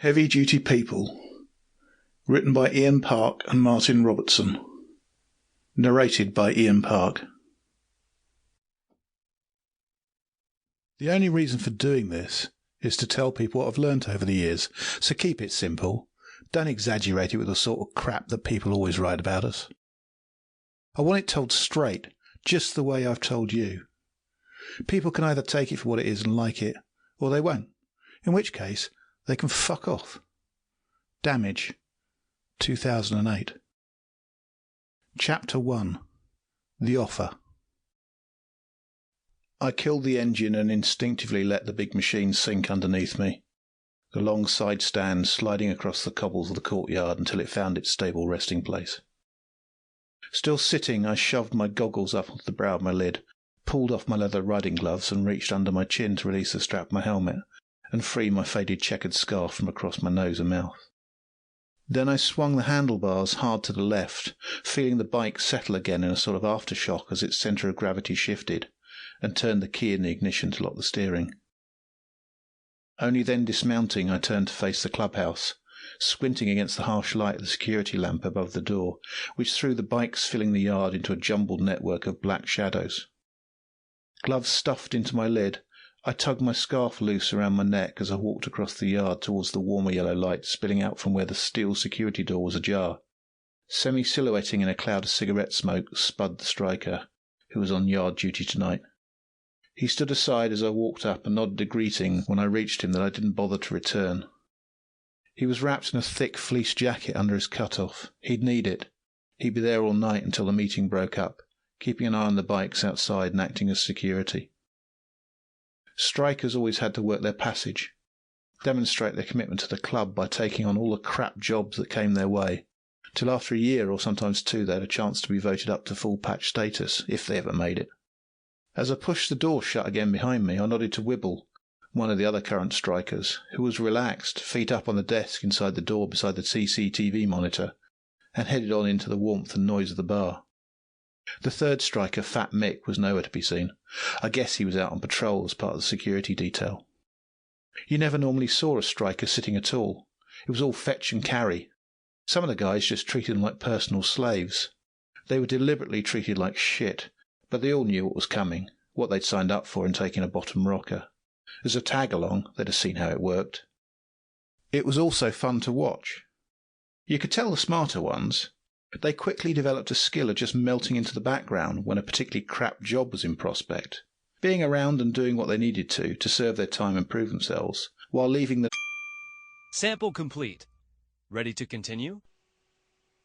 Heavy Duty People, written by Iain Parke and Martin Robertson, narrated by Iain Parke. The only reason for doing this is to tell people what I've learnt over the years, so keep it simple. Don't exaggerate it with the sort of crap that people always write about us. I want it told straight, just the way I've told you. People can either take it for what it is and like it, or they won't, in which case they can fuck off. Damage, 2008. Chapter 1. The Offer. I killed the engine and instinctively let the big machine sink underneath me, the long side stand sliding across the cobbles of the courtyard until it found its stable resting place. Still sitting, I shoved my goggles up onto the brow of my lid, pulled off my leather riding gloves and reached under my chin to release the strap of my helmet and free my faded checkered scarf from across my nose and mouth. Then I swung the handlebars hard to the left, feeling the bike settle again in a sort of aftershock as its centre of gravity shifted, and turned the key in the ignition to lock the steering. Only then dismounting, I turned to face the clubhouse, squinting against the harsh light of the security lamp above the door, which threw the bikes filling the yard into a jumbled network of black shadows. Gloves stuffed into my lid, I tugged my scarf loose around my neck as I walked across the yard towards the warmer yellow light spilling out from where the steel security door was ajar. Semi-silhouetting in a cloud of cigarette smoke, Spud the striker, who was on yard duty tonight. He stood aside as I walked up and nodded a greeting when I reached him that I didn't bother to return. He was wrapped in a thick fleece jacket under his cut-off. He'd need it. He'd be there all night until the meeting broke up, keeping an eye on the bikes outside and acting as security. Strikers always had to work their passage, demonstrate their commitment to the club by taking on all the crap jobs that came their way, till after a year or sometimes two they had a chance to be voted up to full patch status, if they ever made it. As I pushed the door shut again behind me, I nodded to Wibble, one of the other current strikers, who was relaxed, feet up on the desk inside the door beside the CCTV monitor, and headed on into the warmth and noise of the bar. The third striker, Fat Mick, was nowhere to be seen. I guess he was out on patrol as part of the security detail. You never normally saw a striker sitting at all. It was all fetch and carry. Some of the guys just treated them like personal slaves. They were deliberately treated like shit, but they all knew what was coming, what they'd signed up for in taking a bottom rocker. As a tag-along, they'd have seen how it worked. It was also fun to watch. You could tell the smarter ones. They quickly developed a skill of just melting into the background when a particularly crap job was in prospect, being around and doing what they needed to serve their time and prove themselves, while leaving the... Sample complete. Ready to continue?